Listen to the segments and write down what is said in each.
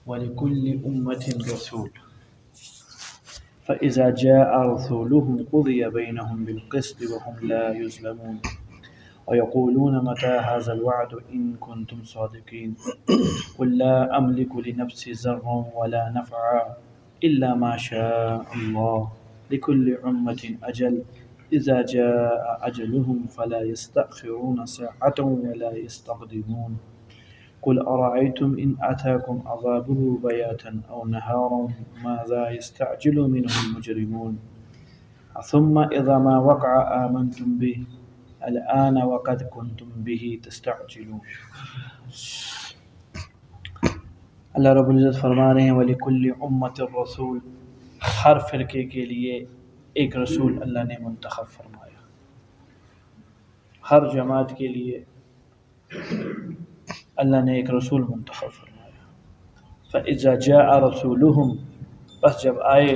وَلِكُلِّ أُمَّةٍ رَسُولٌ فَإِذَا جَاءَ رَسُولُهُمْ قُضِيَ بَيْنَهُمْ بِالْقِسْطِ وَهُمْ لَا يُظْلَمُونَ وَيَقُولُونَ مَتَى هَذَا الْوَعْدُ إِن كُنتُمْ صَادِقِينَ قُل لَّا أَمْلِكُ لِنَفْسِي ضَرًّا وَلَا نَفْعًا إِلَّا مَا شَاءَ اللَّهُ لِكُلِّ أُمَّةٍ أَجَلٌ إِذَا جَاءَ أَجَلُهُمْ فَلَا يَسْتَأْخِرُونَ سَاعَةً وَلَا يَسْتَقْدِمُونَ قُلْ أَرَأَيْتُمْ إِنْ أَتَاكُمْ عَذَابُهُ بَيَاتًا أَوْ نَهَارًا مَاذَا يَسْتَعْجِلُ مِنْهُ الْمُجْرِمُونَ ثُمَّ إِذَا مَا وَقَعَ آمَنْتُمْ بِهِ الْآنَ وَقَدْ كُنْتُمْ بِهِ تَسْتَعْجِلُونَ۔ اللہ رب العزت فرما رہے ہیں وَلِكُلِّ أُمَّةٍ رَسُولٌ، ہر فرقے کے لیے ایک رسول اللہ نے منتخب فرمایا، ہر جماعت کے لیے اللہ نے ایک رسول منتخب فرمایا۔ فَإِذَا جَاءَ رَسُولُهُمْ، بس جب آئے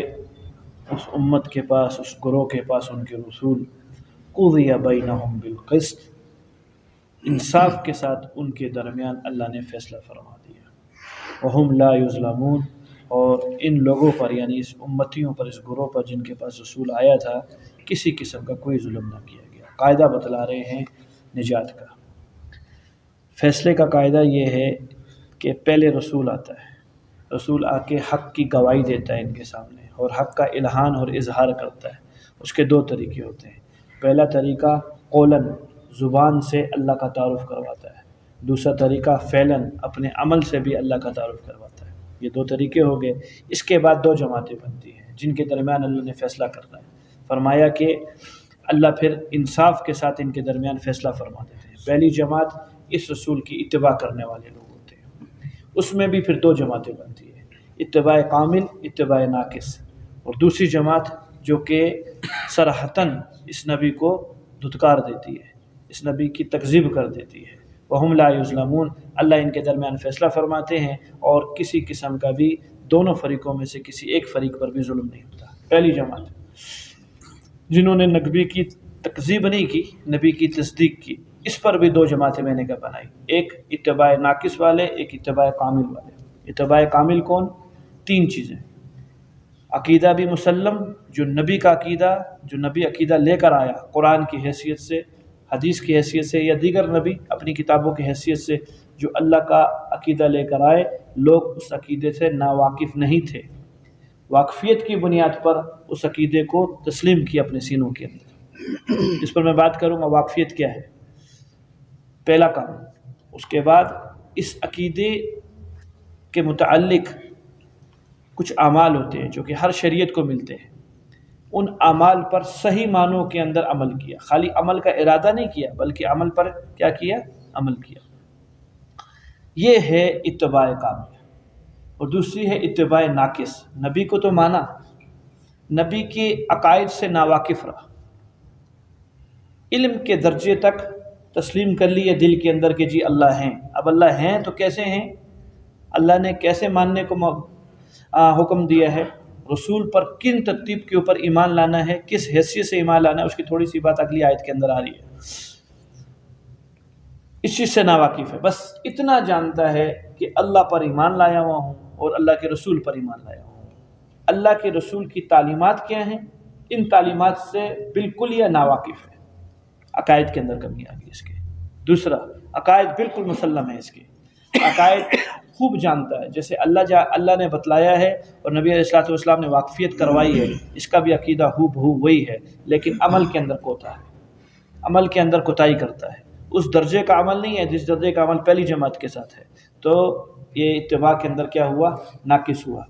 اس امت کے پاس، اس گروہ کے پاس ان کے رسول، قُضِيَ بَيْنَهُمْ بِالْقِسْطِ، انصاف کے ساتھ ان کے درمیان اللہ نے فیصلہ فرما دیا۔ وَهُمْ لَا يُظْلَمُونَ، اور ان لوگوں پر یعنی اس امتیوں پر، اس گروہ پر جن کے پاس رسول آیا تھا، کسی قسم کا کوئی ظلم نہ کیا گیا۔ قاعدہ بتلا رہے ہیں نجات کا۔ فیصلے کا قاعدہ یہ ہے کہ پہلے رسول آتا ہے، رسول آ کے حق کی گواہی دیتا ہے ان کے سامنے، اور حق کا الہان اور اظہار کرتا ہے۔ اس کے دو طریقے ہوتے ہیں۔ پہلا طریقہ قولاً، زبان سے اللہ کا تعارف کرواتا ہے۔ دوسرا طریقہ فعلاً، اپنے عمل سے بھی اللہ کا تعارف کرواتا ہے۔ یہ دو طریقے ہو گئے۔ اس کے بعد دو جماعتیں بنتی ہیں جن کے درمیان اللہ نے فیصلہ کرنا ہے۔ فرمایا کہ اللہ پھر انصاف کے ساتھ ان کے درمیان فیصلہ فرما دیتے ہیں۔ پہلی جماعت اس رسول کی اتباع کرنے والے لوگ ہوتے ہیں، اس میں بھی پھر دو جماعتیں بنتی ہیں، اتباع کامل، اتباع ناقص۔ اور دوسری جماعت جو کہ صراحتاً اس نبی کو دھتکار دیتی ہے، اس نبی کی تکذیب کر دیتی ہے۔ وَهُمْ لَا يُظْلَمُونَ، اللہ ان کے درمیان فیصلہ فرماتے ہیں، اور کسی قسم کا بھی دونوں فریقوں میں سے کسی ایک فریق پر بھی ظلم نہیں ہوتا۔ پہلی جماعت جنہوں نے نبی کی تکذیب نہیں کی، نبی کی تصدیق کی، اس پر بھی دو جماعتیں میں نے کیا بنائی، ایک اتباع ناقص والے، ایک اتباع کامل والے۔ اتباع کامل کون؟ تین چیزیں: عقیدہ بھی مسلم، جو نبی کا عقیدہ، جو نبی عقیدہ لے کر آیا قرآن کی حیثیت سے، حدیث کی حیثیت سے، یا دیگر نبی اپنی کتابوں کی حیثیت سے جو اللہ کا عقیدہ لے کر آئے، لوگ اس عقیدے سے ناواقف نہیں تھے، واقفیت کی بنیاد پر اس عقیدے کو تسلیم کیا اپنے سینوں کے اندر۔ اس پر میں بات کروں گا، واقفیت کیا ہے، پہلا کام۔ اس کے بعد اس عقیدے کے متعلق کچھ اعمال ہوتے ہیں جو کہ ہر شریعت کو ملتے ہیں، ان اعمال پر صحیح معنوں کے اندر عمل کیا، خالی عمل کا ارادہ نہیں کیا بلکہ عمل پر کیا کیا؟ عمل کیا۔ یہ ہے اتباع کامل۔ اور دوسری ہے اتباع ناقص، نبی کو تو مانا، نبی کے عقائد سے ناواقف رہا، علم کے درجے تک تسلیم کر لیے دل کے اندر کہ جی اللہ ہیں۔ اب اللہ ہیں تو کیسے ہیں، اللہ نے کیسے ماننے کو حکم دیا ہے، رسول پر کن ترتیب کے اوپر ایمان لانا ہے، کس حیثیت سے ایمان لانا ہے، اس کی تھوڑی سی بات اگلی آیت کے اندر آ رہی ہے۔ اس چیز سے ناواقف ہے، بس اتنا جانتا ہے کہ اللہ پر ایمان لایا ہوا ہوں اور اللہ کے رسول پر ایمان لایا ہوا ہوں۔ اللہ کے رسول کی تعلیمات کیا ہیں، ان تعلیمات سے بالکل یہ ناواقف ہے، عقائد کے اندر کمی آ گئی اس کے۔ دوسرا، عقائد بالکل مسلم ہے، اس کے عقائد خوب جانتا ہے، جیسے اللہ نے بتلایا ہے اور نبی علیہ الصلوۃ والسلام نے واقفیت کروائی ہے، اس کا بھی عقیدہ ہو بہو وہی ہے، لیکن عمل کے اندر کوتا ہے، عمل کے اندر کوتاہی کرتا ہے، اس درجے کا عمل نہیں ہے جس درجے کا عمل پہلی جماعت کے ساتھ ہے، تو یہ اتباع کے اندر کیا ہوا؟ ناقص ہوا۔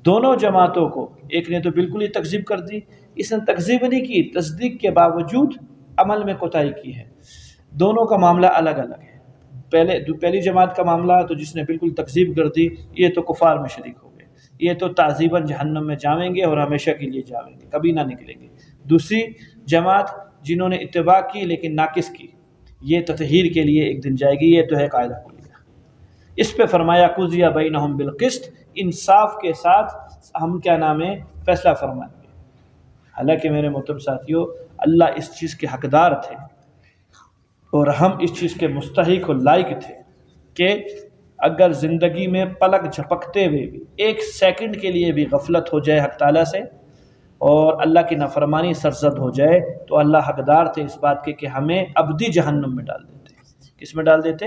دونوں جماعتوں کو، ایک نے تو بالکل ہی تکذیب کر دی، اس نے تکذیب نہیں کی، تصدیق کے باوجود عمل میں کوتاہی کی ہے۔ دونوں کا معاملہ الگ الگ ہے۔ پہلی جماعت کا معاملہ تو جس نے بالکل تکذیب کر دی، یہ تو کفار میں شریک ہو گئے، یہ تو تعذیباً جہنم میں جاویں گے اور ہمیشہ کے لیے جاویں گے، کبھی نہ نکلیں گے۔ دوسری جماعت جنہوں نے اتباع کی لیکن ناقص کی، یہ تطہیر کے لیے ایک دن جائے گی۔ یہ تو ہے قاعدہ کلیہ۔ اس پہ فرمایا قضی بینہم بالقسط، انصاف کے ساتھ ہم کیا نام ہے فیصلہ فرمائیں گے۔ حالانکہ میرے محترم ساتھیو، اللہ اس چیز کے حقدار تھے اور ہم اس چیز کے مستحق و لائق تھے کہ اگر زندگی میں پلک جھپکتے ہوئے بھی ایک سیکنڈ کے لیے بھی غفلت ہو جائے حق تعالیٰ سے اور اللہ کی نافرمانی سرزد ہو جائے تو اللہ حقدار تھے اس بات کے کہ ہمیں ابدی جہنم میں ڈال دیتے۔ کس میں ڈال دیتے؟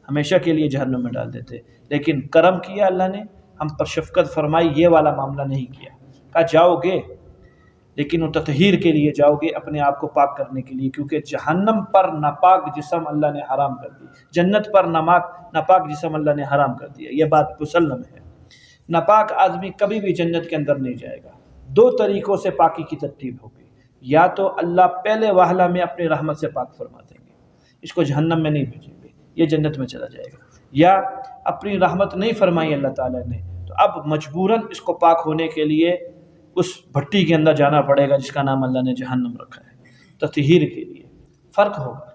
ہمیشہ کے لیے جہنم میں ڈال دیتے۔ لیکن کرم کیا اللہ نے، ہم پر شفقت فرمائی، یہ والا معاملہ نہیں کیا، کہا جاؤ گے لیکن وہ تطہیر کے لیے جاؤ گے، اپنے آپ کو پاک کرنے کے لیے، کیونکہ جہنم پر ناپاک جسم اللہ نے حرام کر دی، جنت پر ناپاک جسم اللہ نے حرام کر دیا، یہ بات مسلم ہے۔ ناپاک آدمی کبھی بھی جنت کے اندر نہیں جائے گا۔ دو طریقوں سے پاکی کی ترتیب ہوگی، یا تو اللہ پہلے وہلہ میں اپنی رحمت سے پاک فرما دیں گے، اس کو جہنم میں نہیں بھیجیں گے، یہ جنت میں چلا جائے گا، یا اپنی رحمت نہیں فرمائی اللہ تعالیٰ نے تو اب مجبوراً اس کو پاک ہونے کے لیے اس بھٹی کے اندر جانا پڑے گا جس کا نام اللہ نے جہنم رکھا ہے، تطہیر کے لیے۔ فرق ہوگا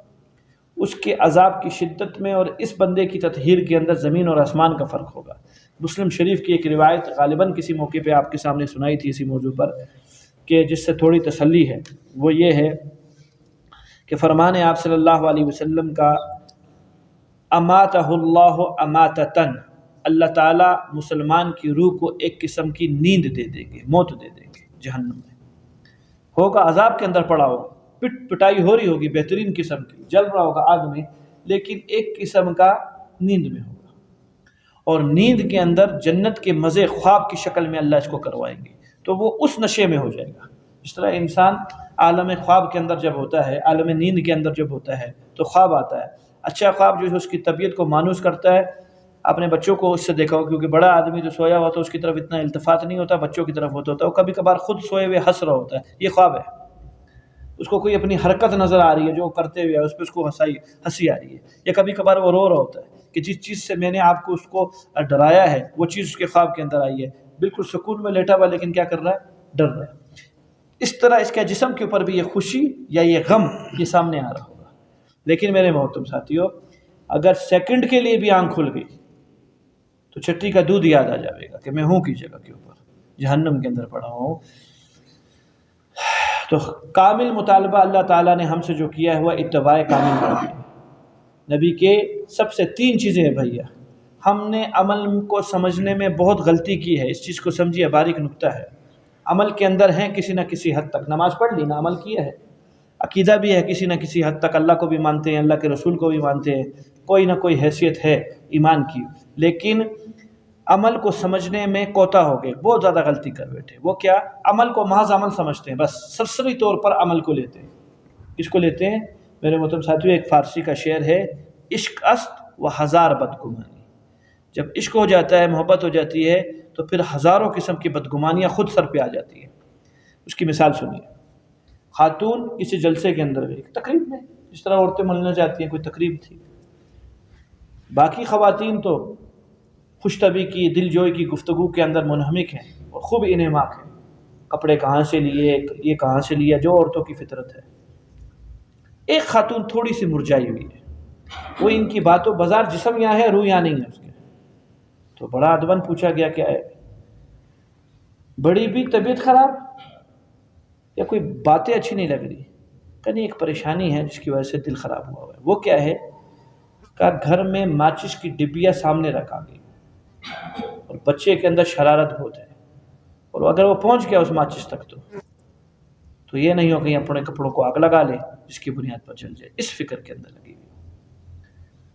اس کے عذاب کی شدت میں اور اس بندے کی تطہیر کے اندر زمین اور آسمان کا فرق ہوگا۔ مسلم شریف کی ایک روایت غالباً کسی موقع پہ آپ کے سامنے سنائی تھی اسی موضوع پر، کہ جس سے تھوڑی تسلی ہے، وہ یہ ہے کہ فرمان آپ صلی اللہ علیہ وسلم کا اماتہ اللہ اماتتن، اللہ تعالیٰ مسلمان کی روح کو ایک قسم کی نیند دے دیں گے، موت دے دیں گے جہنم میں۔ ہوگا عذاب کے اندر پڑا ہوگا، پٹائی ہو رہی ہوگی بہترین قسم کی، جل رہا ہوگا آگ میں، لیکن ایک قسم کا نیند میں ہوگا، اور نیند کے اندر جنت کے مزے خواب کی شکل میں اللہ اس کو کروائیں گے، تو وہ اس نشے میں ہو جائے گا۔ جس طرح انسان عالم خواب کے اندر جب ہوتا ہے، عالم نیند کے اندر جب ہوتا ہے تو خواب آتا ہے، اچھا خواب جو ہے اس کی طبیعت کو مانوس کرتا ہے۔ اپنے بچوں کو اس سے دیکھا ہو، کیونکہ بڑا آدمی جو سویا ہوا تو اس کی طرف اتنا التفات نہیں ہوتا، بچوں کی طرف ہوتا ہے، وہ کبھی کبھار خود سوئے ہوئے ہنس رہا ہوتا ہے، یہ خواب ہے۔ اس کو کوئی اپنی حرکت نظر آ رہی ہے جو کرتے ہوئے اس پہ اس کو ہنسی آ رہی ہے، یا کبھی کبھار وہ رو رہا ہوتا ہے کہ جس چیز سے میں نے آپ کو اس کو ڈرایا ہے وہ چیز اس کے خواب کے اندر آئی ہے، بالکل سکون میں لیٹا ہوا لیکن کیا کر رہا ہے؟ ڈر رہا ہے۔ اس طرح اس کے جسم کے اوپر بھی یہ خوشی یا یہ غم یہ سامنے آ رہا ہوگا۔ لیکن میرے محترم ساتھیو، اگر سیکنڈ کے لیے بھی آنکھ کھل گئی تو چھٹی کا دودھ یاد آ جائے گا کہ میں ہوں کی جگہ کے اوپر، جہنم کے اندر پڑا ہوں۔ تو کامل مطالبہ اللہ تعالیٰ نے ہم سے جو کیا ہے وہ اتباع کامل کر دیا۔ نبی کے سب سے 3 چیزیں ہیں بھیا، ہم نے عمل کو سمجھنے میں بہت غلطی کی ہے، اس چیز کو سمجھیے، باریک نکتہ ہے۔ عمل کے اندر ہیں کسی نہ کسی حد تک، نماز پڑھ لی، نہ عمل کیا ہے، عقیدہ بھی ہے کسی نہ کسی حد تک، اللہ کو بھی مانتے ہیں، اللہ کے رسول کو بھی مانتے ہیں، کوئی نہ کوئی حیثیت ہے ایمان کی، لیکن عمل کو سمجھنے میں کوتا ہو گئے، بہت زیادہ غلطی کر بیٹھے۔ وہ کیا؟ عمل کو محض عمل سمجھتے ہیں، بس سرسری طور پر عمل کو لیتے ہیں۔ کس کو لیتے ہیں؟ میرے محترم ساتھیو، ایک فارسی کا شعر ہے، عشق است و ہزار بدگمانی۔ جب عشق ہو جاتا ہے، محبت ہو جاتی ہے تو پھر ہزاروں قسم کی بدگمانیاں خود سر پہ آ جاتی ہیں۔ اس کی مثال سنیے، خاتون کسی جلسے کے اندر گئی، تقریب میں، جس طرح عورتیں ملنے جاتی ہیں، کوئی تقریب تھی، باقی خواتین تو خوش طبی کی، دل جوئی کی گفتگو کے اندر منہمک ہیں اور خوب انہماک ہیں، کپڑے کہاں سے لیے، یہ کہاں سے لیا، جو عورتوں کی فطرت ہے۔ ایک خاتون تھوڑی سی مرجائی ہوئی ہے، وہ ان کی باتوں بازار جسم یہاں ہے، روح یہاں نہیں ہے اس کے، تو بڑا ادباً پوچھا گیا کیا ہے، بڑی بھی طبیعت خراب یا کوئی باتیں اچھی نہیں لگ رہی؟ کہیں ایک پریشانی ہے جس کی وجہ سے دل خراب ہوا ہے۔ وہ کیا ہے؟ کہ گھر میں ماچس کی ڈبیا سامنے رکھا گئی اور بچے کے اندر شرارت بہت ہے، اور اگر وہ پہنچ گیا اس ماچس تک تو یہ نہیں ہو کہ اپنے کپڑوں کو آگ لگا لے جس کی بنیاد پر جل جائے، اس فکر کے اندر لگی ہوئی۔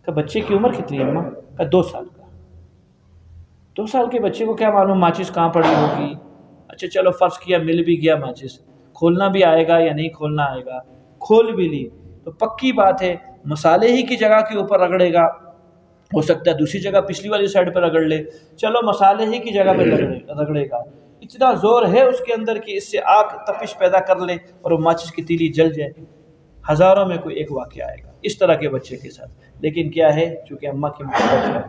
کہ بچے کی عمر کتنی ہے اماں؟ کہ 2 سال کا۔ 2 سال کے بچے کو کیا معلوم ماچس کہاں پڑی ہوگی؟ اچھا چلو فرض کیا مل بھی گیا ماچس، کھولنا بھی آئے گا یا نہیں کھولنا آئے گا، کھول بھی لی تو پکی بات ہے مسالے ہی کی جگہ کے اوپر رگڑے گا، ہو سکتا ہے دوسری جگہ پچھلی والی سائڈ پہ رگڑ لے، چلو مسالے ہی کی جگہ پہ رگڑے گا، اتنا زور ہے اس کے اندر کہ اس سے آگ تپش پیدا کر لے اور وہ ماچس کی تیلی جل جائے۔ ہزاروں میں کوئی ایک واقعہ آئے گا اس طرح کے بچے کے ساتھ، لیکن کیا ہے چونکہ اماں کی محبت ہے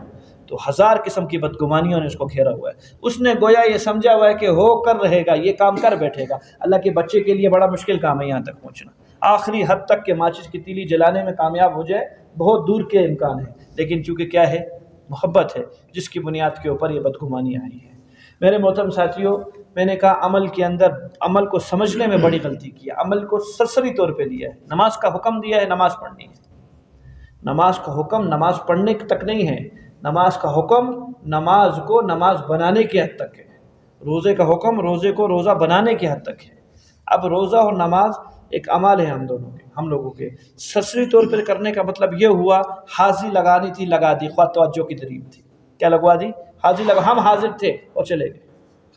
تو 1000 قسم کی بدگمانیوں نے اس کو گھیرا ہوا ہے۔ اس نے گویا یہ سمجھا ہوا ہے کہ ہو کر رہے گا، یہ کام کر بیٹھے گا۔ اللہ کے بچے کے لیے بڑا مشکل کام ہے یہاں تک پہنچنا، آخری حد تک کہ ماچس کی تیلی جلانے میں کامیاب ہو جائے بہت دور کے امکان ہے، لیکن چونکہ کیا ہے محبت ہے جس کی بنیاد کے اوپر یہ بدگمانیاں آئی ہیں۔ میرے محترم ساتھیوں، میں نے کہا عمل کے اندر عمل کو سمجھنے میں بڑی غلطی کی ہے، عمل کو سرسری طور پہ لیا ہے۔ نماز کا حکم دیا ہے، نماز پڑھنی ہے، نماز کا حکم نماز پڑھنے تک نہیں ہے، نماز کا حکم نماز کو نماز بنانے کی حد تک ہے، روزے کا حکم روزے کو روزہ بنانے کی حد تک ہے۔ اب روزہ اور نماز ایک عمل ہے ہم لوگوں کے سرسری طور پر کرنے کا مطلب یہ ہوا حاضری لگانی تھی لگا دی، خواہ توجہ کی دلیل تھی، کیا لگوا دی؟ حاضری لگا، ہم حاضر تھے اور چلے گئے،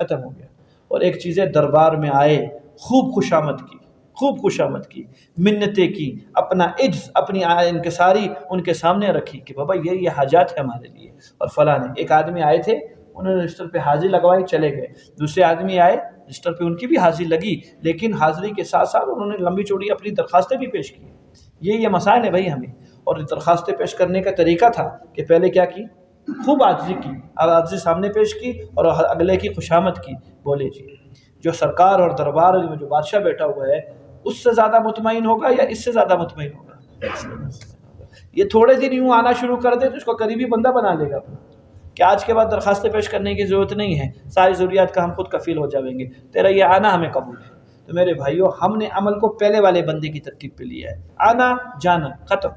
ختم ہو گیا۔ اور ایک چیزیں دربار میں آئے، خوب خوشامد کی، منتیں کی، اپنا عجز اپنی انکساری ان کے سامنے رکھی کہ بابا یہ حاجات ہے ہمارے لیے اور فلاں نے۔ ایک آدمی آئے تھے، انہوں نے رجسٹر پہ حاضری لگوائی، چلے گئے۔ دوسرے آدمی آئے، رجسٹر پہ ان کی بھی حاضری لگی، لیکن حاضری کے ساتھ ساتھ انہوں نے لمبی چوڑی اپنی درخواستیں بھی پیش کی۔ یہ مسائل ہے بھائی ہمیں، اور درخواستیں پیش کرنے کا طریقہ تھا کہ پہلے کیا کی؟ خوب عاجزی کی، عاجزی سامنے پیش کی اور اگلے کی خوشامد کی، بولے جی جو سرکار اور دربار میں جو بادشاہ بیٹھا ہوا ہے اس سے زیادہ مطمئن ہوگا یا اس سے زیادہ مطمئن ہوگا؟ یہ تھوڑے دن یوں آنا شروع کر دے تو اس کو قریبی بندہ بنا لے گا اپنا، کہ آج کے بعد درخواستیں پیش کرنے کی ضرورت نہیں ہے، ساری ضروریات کا ہم خود کفیل ہو جائیں گے، تیرا یہ آنا ہمیں قبول ہے۔ تو میرے بھائیوں، ہم نے عمل کو پہلے والے بندے کی ترتیب پہ لیا ہے، آنا جانا ختم۔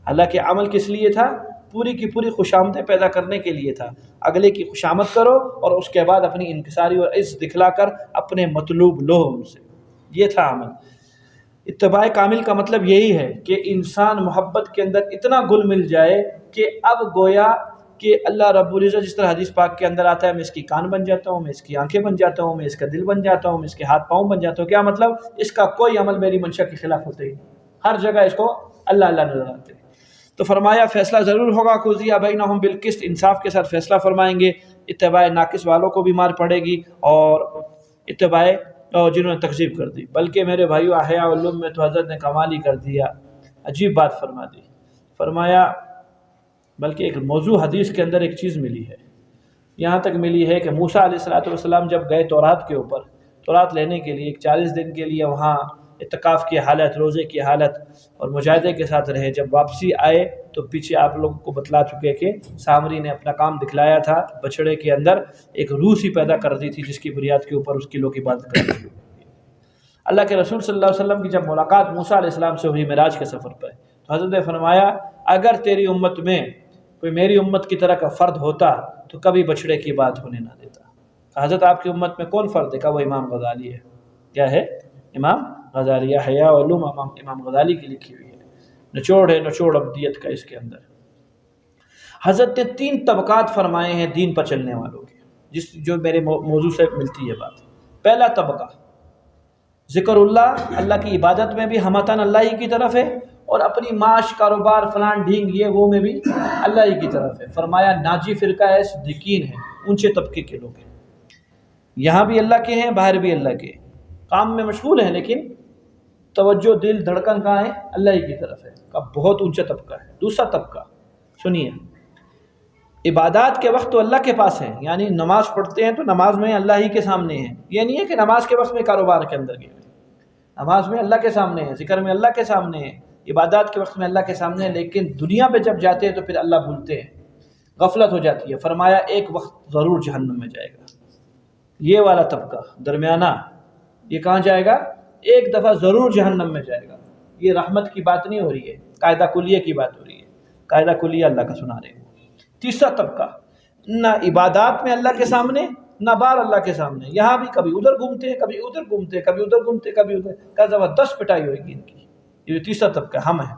اللہ کے عمل کس لیے تھا؟ پوری کی پوری خوشامدیں پیدا کرنے کے لیے تھا۔ اگلے کی خوشامد کرو اور اس کے بعد اپنی انکساری اور عز دکھلا کر اپنے مطلوب لو ان سے، یہ تھا عمل۔ اتباع کامل کا مطلب یہی ہے کہ انسان محبت کے اندر اتنا گل مل جائے کہ اب گویا کہ اللہ رب العزت جس طرح حدیث پاک کے اندر آتا ہے، میں اس کی کان بن جاتا ہوں، میں اس کی آنکھیں بن جاتا ہوں، میں اس کا دل بن جاتا ہوں، میں اس کے ہاتھ پاؤں بن جاتا ہوں۔ کیا مطلب؟ اس کا کوئی عمل میری منشا کے خلاف ہوتا ہی نہیں، ہر جگہ اس کو اللہ اللہ نظر آتے ہیں۔ تو فرمایا فیصلہ ضرور ہوگا، قضی بینہم بالقسط، انصاف کے ساتھ فیصلہ فرمائیں گے۔ اتباع ناقص والوں کو بھی مار پڑے گی اور اتباع جنہوں نے تکذیب کر دی۔ بلکہ میرے بھائیو احیاء علوم میں تو حضرت نے کمال ہی کر دیا، عجیب بات فرما دی۔ فرمایا بلکہ ایک موضوع حدیث کے اندر ایک چیز ملی ہے، یہاں تک ملی ہے کہ موسیٰ علیہ السلام جب گئے تورات کے اوپر، تورات لینے کے لیے 40 دن کے لیے وہاں اعتکاف کی حالت، روزے کی حالت اور مجاہدے کے ساتھ رہے، جب واپسی آئے تو پیچھے آپ لوگوں کو بتلا چکے کہ سامری نے اپنا کام دکھلایا تھا، بچڑے کے اندر ایک روح سی پیدا کر دی تھی جس کی بنیاد کے اوپر اس کی لوگ عبادت کرتے تھے۔ اللہ کے رسول صلی اللہ علیہ وسلم کی جب ملاقات موسیٰ علیہ السلام سے ہوئی معراج کے سفر پر، تو حضرت نے فرمایا اگر تیری امت میں کوئی میری امت کی طرح کا فرد ہوتا تو کبھی بچڑے کی بات ہونے نہ دیتا۔ حضرت آپ کی امت میں کون فرد ہے؟ کہ وہ امام غزالی ہے۔ کیا ہے؟ امام غزالی، احیاء علوم امام غزالی کی لکھی ہوئی ہے، نچوڑ ہے نچوڑ ابدیت کا اس کے اندر۔ حضرت نے 3 طبقات فرمائے ہیں دین پر چلنے والوں کے، جو میرے موضوع سے ملتی ہے بات۔ پہلا طبقہ ذکر اللہ، اللہ کی عبادت میں بھی ہمتاً اللہ ہی کی طرف ہے، اور اپنی معاش کاروبار فلان ڈھینگ یہ وہ میں بھی اللہ ہی کی طرف ہے۔ فرمایا ناجی فرقہ ہے، صدیقین ہیں، اونچے طبقے کے لوگ ہیں، یہاں بھی اللہ کے ہیں باہر بھی اللہ کے، کام میں مشغول ہیں لیکن توجہ دل دھڑکن کہاں ہے؟ اللہ ہی کی طرف ہے، کا بہت اونچا طبقہ ہے۔ دوسرا طبقہ سنیے، عبادات کے وقت تو اللہ کے پاس ہیں، یعنی نماز پڑھتے ہیں تو نماز میں اللہ ہی کے سامنے ہیں، یہ نہیں ہے کہ نماز کے وقت میں کاروبار کے اندر گئے، نماز میں اللہ کے سامنے ہے، ذکر میں اللہ کے سامنے ہے، عبادات کے وقت میں اللہ کے سامنے ہے، لیکن دنیا پہ جب جاتے ہیں تو پھر اللہ بھولتے ہیں، غفلت ہو جاتی ہے۔ فرمایا ایک وقت ضرور جہنم میں جائے گا۔ یہ والا طبقہ درمیانہ، یہ کہاں جائے گا؟ ایک دفعہ ضرور جہنم میں جائے گا۔ یہ رحمت کی بات نہیں ہو رہی ہے، قاعدہ کلیہ کی بات ہو رہی ہے، قاعدہ کلیہ اللہ کا سنا رہے ہیں۔ تیسرا طبقہ، نہ عبادات میں اللہ کے سامنے نہ باہر اللہ کے سامنے، یہاں بھی کبھی ادھر گھومتے ہیں کبھی ادھر گھومتے ہیں کبھی ادھر گھومتے ہیں کبھی ادھر، کا زبردست پٹائی ہوئے گی ان کی۔ یہ تیسرا طبقہ ہم ہیں،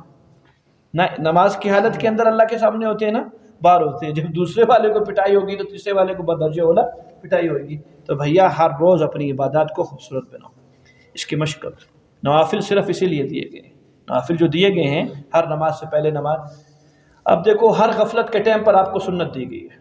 نہ نماز کی حالت کے اندر اللہ کے سامنے ہوتے ہیں نہ باہر ہوتے ہیں، جب دوسرے والے کو پٹائی ہوگی تو تیسرے والے کو بدرجہ اولا پٹائی ہوگی۔ تو بھیا ہر روز اپنی عبادات کو خوبصورت بناؤ، اس کی مشق کرو۔ نوافل صرف اسی لیے دیے گئے ہیں، نوافل جو دیے گئے ہیں ہر نماز سے پہلے نماز۔ اب دیکھو ہر غفلت کے ٹائم پر آپ کو سنت دی گئی ہے،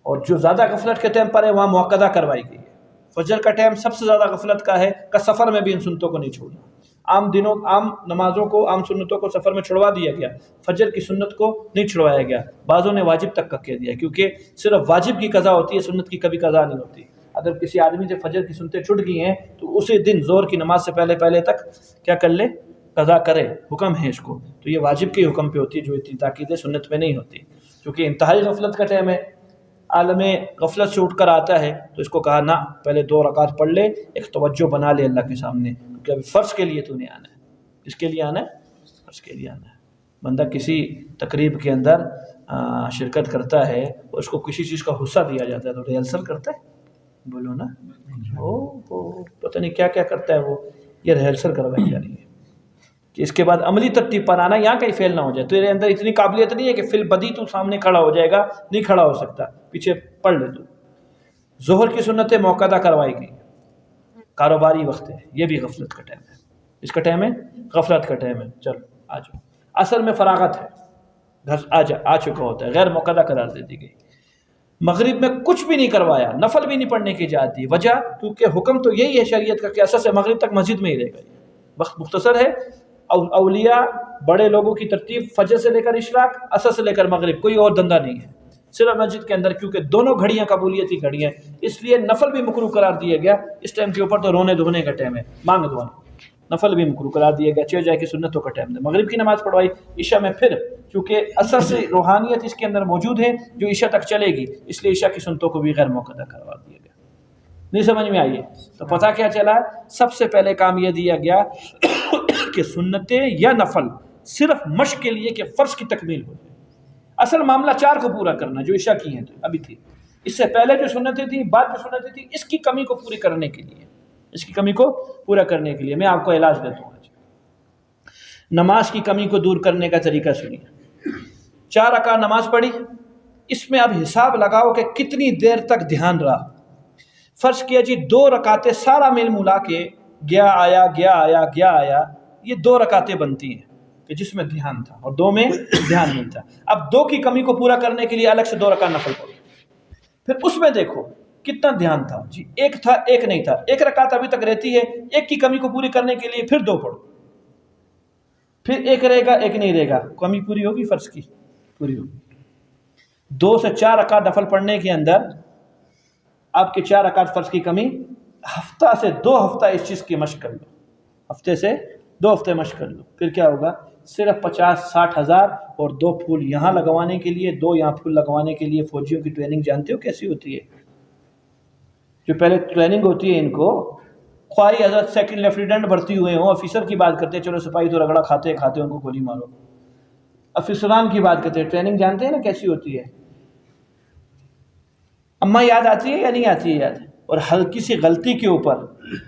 اور جو زیادہ غفلت کے ٹائم پر ہے وہاں موقعہ کروائی گئی ہے۔ فجر کا ٹائم سب سے زیادہ غفلت کا ہے، کہ سفر میں بھی ان سنتوں کو نہیں چھوڑنا۔ عام دنوں عام نمازوں کو عام سنتوں کو سفر میں چھڑوا دیا گیا، فجر کی سنت کو نہیں چھڑوایا گیا، بعضوں نے واجب تک کا کہہ دیا، کیونکہ صرف واجب کی قضا ہوتی ہے، سنت کی کبھی قضا نہیں ہوتی۔ اگر کسی آدمی سے فجر کی سنتیں چھٹ گئی ہیں تو اسی دن زور کی نماز سے پہلے تک کیا کر لے؟ قضا کرے، حکم ہے اس کو۔ تو یہ واجب کے حکم پہ ہوتی ہے، جو اتنی تاکید سنت میں نہیں ہوتی، کیونکہ انتہائی غفلت کا ٹائم ہے، عالم غفلت سے اٹھ کر آتا ہے، تو اس کو کہا نہ، پہلے 2 رکعت پڑھ لے، ایک توجہ بنا لے اللہ کے سامنے، کیونکہ ابھی فرض کے لیے تو نہیں آنا ہے۔ کس کے لیے آنا ہے؟ فرض کے لیے آنا ہے۔ بندہ کسی تقریب کے اندر شرکت کرتا ہے اس کو کسی چیز کا حصہ دیا جاتا ہے تو ریہرسل کرتا ہے، بولو نا، پتہ نہیں کیا کیا کرتا ہے وہ، یہ ریہرسل کروائی جا رہی ہے کہ اس کے بعد عملی ترتیب پر آنا، یہاں کہیں فیل نہ ہو جائے. تیرے اندر اتنی قابلیت نہیں ہے کہ فی البدی تو سامنے کھڑا ہو جائے گا، نہیں کھڑا ہو سکتا، پیچھے پڑھ لے تو. ظہر کی سنتیں موقعہ کروائی گئی، کاروباری وقت ہے، یہ بھی غفلت کا ٹائم ہے. اس کا ٹائم ہے غفلت کا ٹائم ہے. چلو آ جاؤ. اصل میں فراغت ہے، گھر آ چکا ہوتا ہے، غیر موقعہ قرار دے دی گئی. مغرب میں کچھ بھی نہیں کروایا، نفل بھی نہیں پڑھنے کی اجازت دی. وجہ کیونکہ حکم تو یہی ہے شریعت کا کہ اثر سے مغرب تک مسجد میں ہی رہے گا. وقت مختصر ہے. اولیاء بڑے لوگوں کی ترتیب فجر سے لے کر اشراق، اثر سے لے کر مغرب، کوئی اور دندہ نہیں ہے صرف مسجد کے اندر، کیونکہ دونوں گھڑیاں قبولیت کی گھڑیاں ہیں. اس لیے نفل بھی مکروہ قرار دیا گیا. اس ٹائم کے اوپر تو رونے دھونے کا ٹائم ہے، مانگ دعا. نفل بھی مکروہ قرار دیا گیا، چھ جائے کی سنتوں کا ٹائم ہے. مغرب کی نماز پڑھوائی، عشاء میں پھر چونکہ اثر سے روحانیت اس کے اندر موجود ہے جو عشاء تک چلے گی، اس لیے عشاء کی سنتوں کو بھی غیر موقع کروا دیا گیا. نہیں سمجھ میں آئیے تو پتہ کیا چلا؟ سب سے پہلے کام یہ دیا گیا کہ سنتیں یا نفل صرف مشق کے لیے کہ فرض کی تکمیل ہو جائے. اصل معاملہ 4 کو پورا کرنا جو عشاء کی ہیں ابھی تھی. اس سے پہلے جو سنتیں تھیں، بعد جو سنتیں تھیں، اس کی کمی کو پوری کرنے کے لیے، اس کی کمی کو پورا کرنے کے لیے میں آپ کو علاج دیتا ہوں. نماز کی کمی کو دور کرنے کا طریقہ سنیے. 4 رکعت نماز پڑھی، اس میں اب حساب لگاؤ کہ کتنی دیر تک دھیان رہا. فرض کیا جی 2 رکعتیں سارا مل ملا کے گیا آیا گیا آیا گیا آیا، یہ 2 رکعتیں بنتی ہیں کہ جس میں دھیان تھا اور 2 میں دھیان نہیں تھا. اب 2 کی کمی کو پورا کرنے کے لیے الگ سے 2 رکعت نفل پڑھو. پھر اس میں دیکھو کتنا دھیان تھا جی، 1 تھا 1 نہیں تھا، 1 رکعت ابھی تک رہتی ہے، 1 کی کمی کو پوری کرنے کے لیے پھر 2 پڑھو، پھر 1 رہے گا 1 نہیں رہے گا، کمی پوری ہوگی، فرض کی پوری ہوگی. 2 سے 4 رکعت نفل پڑھنے کے اندر آپ کے 4 رکعت فرض کی کمی، ہفتہ سے 2 ہفتہ اس چیز کی مشق کر لو، ہفتے سے 2 ہفتے مشق کر لو. پھر کیا ہوگا؟ صرف 50-60 ہزار اور 2 پھول یہاں لگوانے کے لیے، 2 یہاں پھول لگوانے کے لیے. فوجیوں کی ٹریننگ جانتے ہو کیسی ہوتی ہے؟ جو پہلے ٹریننگ ہوتی ہے ان کو، خواہی حضرت سیکنڈ لیفٹیننٹ بھرتی ہوئے ہوں، آفیسر کی بات کرتے ہیں، چلو سپاہی تو رگڑا کھاتے ان کو گولی مارو. افسران کی بات کرتے ہیں، ٹریننگ جانتے ہیں نا کیسی ہوتی ہے؟ اما یاد آتی ہے یا نہیں آتی ہے یاد؟ اور ہلکی سی غلطی کے اوپر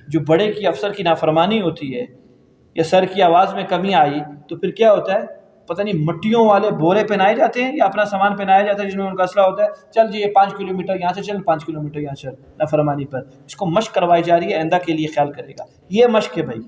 جو بڑے کی افسر کی نافرمانی ہوتی ہے یا سر کی آواز میں کمی آئی تو پھر کیا ہوتا ہے؟ پتہ نہیں مٹیوں والے بورے پہنائے جاتے ہیں یا اپنا سامان پہنایا جاتا ہے جس میں ان کا اسلحہ ہوتا ہے. چل جی یہ 5 کلومیٹر یہاں سے چل، 5 کلومیٹر یہاں چل، نافرمانی پر. اس کو مشق کروائی جا رہی ہے، آئندہ کے لیے خیال کرے گا. یہ مشق ہے بھائی.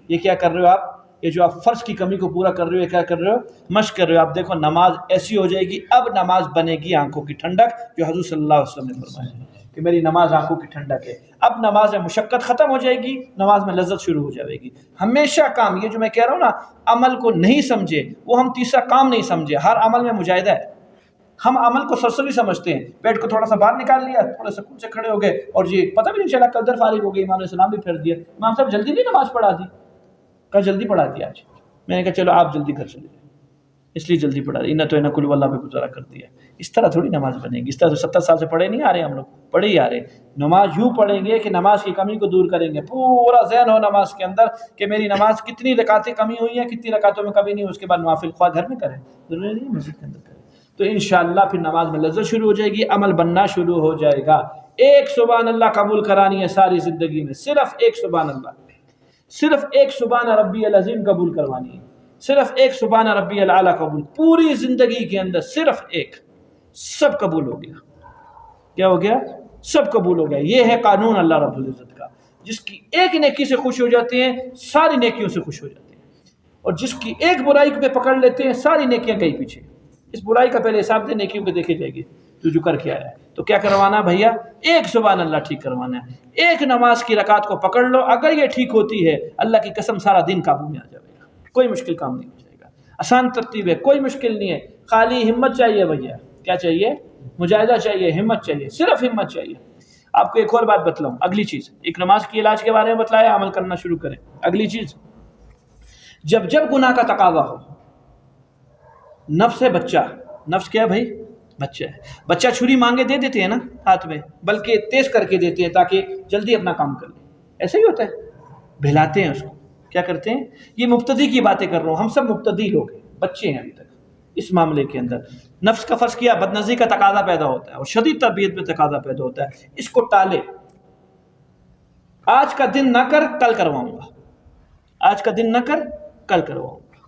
یہ کیا کر رہے ہو آپ؟ یہ جو آپ فرض کی کمی کو پورا کر رہے ہو، یہ کیا کر رہے ہو؟ مشق کر رہے ہو. آپ دیکھو نماز ایسی ہو جائے گی، اب نماز بنے گی آنکھوں کی ٹھنڈک، جو حضور صلی اللہ علیہ وسلم نے فرمایا کہ میری نماز آنکھوں کی ٹھنڈک ہے. اب نماز میں مشقت ختم ہو جائے گی، نماز میں لذت شروع ہو جائے گی. ہمیشہ کام یہ جو میں کہہ رہا ہوں نا، عمل کو نہیں سمجھے، وہ ہم تیسرا کام نہیں سمجھے. ہر عمل میں مجاہدہ ہے. ہم عمل کو سرسری سمجھتے ہیں، پیٹ کو تھوڑا سا باہر نکال لیا، تھوڑا سکون سے کھڑے ہو گئے اور جی پتہ بھی نہیں چلا قدر فارغ ہو گئی، امام نے سلام بھی پھیر دیا. امام صاحب جلدی نہیں نماز پڑھا دی؟ کہا جلدی پڑھا دی آج. میں نے کہا چلو آپ جلدی گھر چلے جائیں، اس لیے جلدی پڑھا دی. نہ کل واللہ پہ گزارا کر دیا. اس طرح تھوڑی نماز بنے گی. اس طرح تو 70 سال سے پڑھے نہیں آ رہے ہم لوگ، پڑھے ہی آ رہے. نماز یوں پڑھیں گے کہ نماز کی کمی کو دور کریں گے. پورا ذہن ہو نماز کے اندر کہ میری نماز کتنی رکعتیں کمی ہوئی ہیں، کتنی رکعتوں میں کمی نہیں. اس کے بعد نوافل خواہ گھر میں کریں، ضروری نہیں مسجد کے اندر کریں. تو انشاءاللہ پھر نماز میں لذت شروع ہو جائے گی، عمل بننا شروع ہو جائے گا. ایک سبحان اللہ قبول کرانی ہے ساری زندگی میں، صرف ایک سبحان اللہ، صرف ایک سبحان ربی العظیم قبول کروانی ہے، صرف ایک سبحان ربی الاعلیٰ قبول. پوری زندگی کے اندر صرف ایک، سب قبول ہو گیا. کیا ہو گیا؟ سب قبول ہو گیا. یہ ہے قانون اللہ رب العزت کا. جس کی ایک نیکی سے خوش ہو جاتے ہیں، ساری نیکیوں سے خوش ہو جاتے ہیں. اور جس کی ایک برائی پہ پکڑ لیتے ہیں، ساری نیکیاں گئی پیچھے. اس برائی کا پہلے حساب دے، نیکیوں پہ دیکھے جائے گی جو کر کے آیا ہے. تو کیا کروانا بھیا؟ ایک سبحان اللہ ٹھیک کروانا ہے. ایک نماز کی رکعت کو پکڑ لو، اگر یہ ٹھیک ہوتی ہے اللہ کی قسم سارا دن قابو میں آ جائے گا. کوئی مشکل کام نہیں ہو جائے گا. آسان ترتیب ہے، کوئی مشکل نہیں ہے. خالی ہمت چاہیے بھیا. کیا چاہیے؟ مجاہدہ چاہیے، ہمت چاہیے، صرف ہمت چاہیے. آپ کو ایک اور بات بتلاؤں. اگلی چیز، ایک نماز کی علاج کے بارے میں بتلایا، عمل کرنا شروع کریں. اگلی چیز، جب گناہ کا تقاضا ہو، نفس ہے بچہ، نفس کیا ہے بھائی؟ بچہ ہے. بچہ چھری مانگے دے دیتے ہیں نا ہاتھ میں، بلکہ تیز کر کے دیتے ہیں تاکہ جلدی اپنا کام کر لیں. ایسا ہی ہوتا ہے، بہلاتے ہیں اس کو. کیا کرتے ہیں؟ یہ مبتدی کی باتیں کر رہا ہوں، ہم سب مبتدی لوگ ہیں، بچے ہیں ابھی تک. اس معاملے کے اندر نفس کا فرض کیا بد نظری کا تقاضا پیدا ہوتا ہے اور شدید تربیت میں تقاضا پیدا ہوتا ہے، اس کو ٹالے. آج کا دن نہ کر کل کرواؤں گا، آج کا دن نہ کر کل کرواؤں گا.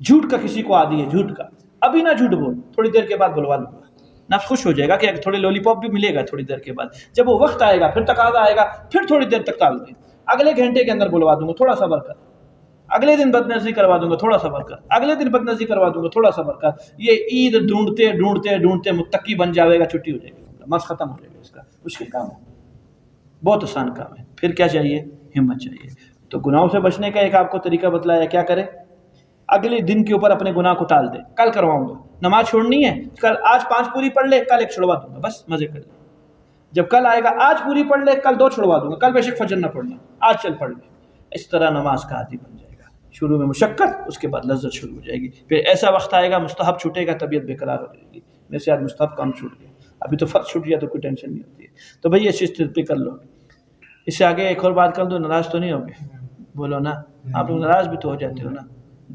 جھوٹ کا کسی کو عادی ہے، جھوٹ کا، ابھی نہ جھوٹ بول، تھوڑی دیر کے بعد بلوا لوں گا. نفس خوش ہو جائے گا کہ تھوڑے لولی پاپ بھی ملے گا تھوڑی دیر کے بعد. جب وہ وقت آئے گا پھر تقاضا آئے گا، پھر تھوڑی دیر تک ٹال دیں. اگلے گھنٹے کے اندر بلوا دوں گا، تھوڑا صبر کر. اگلے دن بدنظری کروا دوں گا، تھوڑا صبر کر. اگلے دن بدنظری کروا دوں گا، تھوڑا صبر کر. یہ عید ڈھونڈتے ڈھونڈتے ڈھونڈتے متقی بن جاوے گا، چھٹی ہو جائے گی، بس ختم ہو جائے گا. اس کا مشکل کام ہے، بہت آسان کام ہے. پھر کیا چاہیے؟ ہمت چاہیے. تو گناہوں سے بچنے کا ایک آپ کو طریقہ بتلایا، کیا کرے؟ اگلے دن کے اوپر اپنے گناہ کو ٹال دے. کل کرواؤں گا، نماز چھوڑنی ہے کل، آج 5 پوری پڑھ لے، کل 1 چھڑوا دوں گا، بس مزے کر لے. جب کل آئے گا آج پوری پڑھ لے، کل 2 چھڑوا دوں گا، کل بے شک فجر نہ پڑھنا، آج چل پڑھ لے. اس طرح نماز کا عادی بن جائے گا. شروع میں مشقت، اس کے بعد لذت شروع ہو جائے گی. پھر ایسا وقت آئے گا مستحب چھوٹے گا، طبیعت بے قرار ہو جائے گی. میرے سے آج مستحب کام چھوٹ گیا، ابھی تو فرض چھوٹ گیا تو کوئی ٹینشن نہیں ہوتی ہے. تو بھائی یہ چیز پہ کر لو. اس سے آگے ایک اور بات کر دو، ناراض تو نہیں ہوگے؟ بولو نا، آپ لوگ ناراض بھی تو ہو جاتے ہو نا.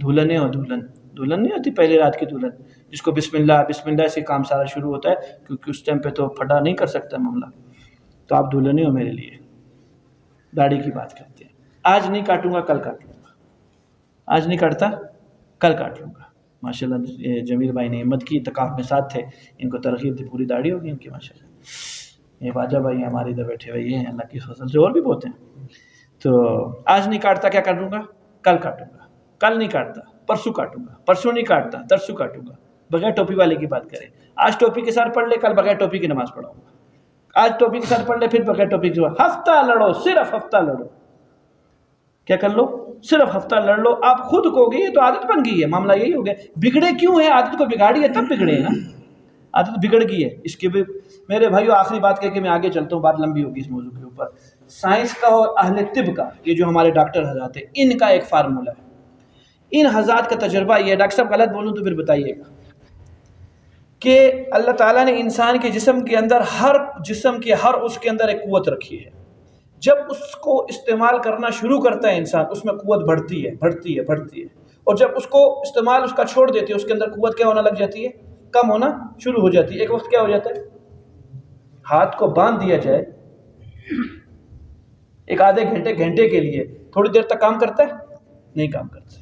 دلہنیں ہو، دلہن نہیں ہوتی پہلی رات کی دلہن، جس کو بسم اللہ سے کام سارا شروع ہوتا ہے، کیونکہ اس ٹائم پہ تو پھٹا نہیں کر سکتا معاملہ. تو آپ دلہنیں ہو میرے لیے. داڑھی کی بات کرتے ہیں. آج نہیں کاٹوں گا کل کاٹ لوں گا، آج نہیں کاٹتا کل کاٹ لوں گا. ماشاء اللہ جمیل بھائی نے ہمت کی، اتقاف میں ساتھ تھے، ان کو ترغیب دی، پوری داڑھی ہوگی ان کی ماشاء اللہ. یہ باجا بھائی ہمارے ادھر بیٹھے ہوئے ہیں، اللہ کی فضل سے، اور بھی بہت ہیں. تو آج نہیں کاٹتا کیا کروں گا؟ کل کاٹوں گا. کل نہیں کاٹتا پرسوں کاٹوں گا. پرسوں نہیں کاٹتا ترسوں کاٹوں گا. بغیر ٹوپی والے کی بات کریں، آج ٹوپی کے ساتھ پڑھ لے، کل بغیر ٹوپی کی نماز پڑھاؤں گا. آج ٹوپی کے ساتھ پڑھ لے، پھر بغیر ٹوپی کے ساتھ. ہفتہ لڑو، صرف ہفتہ لڑو. کیا کر لو؟ صرف ہفتہ لڑ لو. آپ خود کو گئی، یہ تو عادت بن گئی ہے. معاملہ یہی ہو گیا. بگڑے کیوں ہیں؟ عادت کو بگاڑی ہے تب بگڑے ہیں نا. عادت بگڑ گئی ہے. اس کے بھی میرے بھائیو آخری بات کہہ کے میں آگے چلتا ہوں، بات لمبی ہوگی اس موضوع کے اوپر. سائنس کا اور اہل طب کا، یہ جو ہمارے ڈاکٹر حضرات ہیں، ان کا ایک فارمولہ ہے. ان حضرات کا تجربہ یہ ہے، ڈاکٹر صاحب غلط بولوں تو پھر بتائیے گا، کہ اللہ تعالیٰ نے انسان کے جسم کے اندر، ہر جسم کے ہر اس کے اندر ایک قوت رکھی ہے. جب اس کو استعمال کرنا شروع کرتا ہے انسان، اس میں قوت بڑھتی ہے. اور جب اس کو استعمال اس کا چھوڑ دیتے ہیں، اس کے اندر قوت کیا ہونا لگ جاتی ہے؟ کم ہونا شروع ہو جاتی ہے. ایک وقت کیا ہو جاتا ہے؟ ہاتھ کو باندھ دیا جائے ایک آدھے گھنٹے کے لیے، تھوڑی دیر تک کام کرتا ہے؟ نہیں کام کرتا.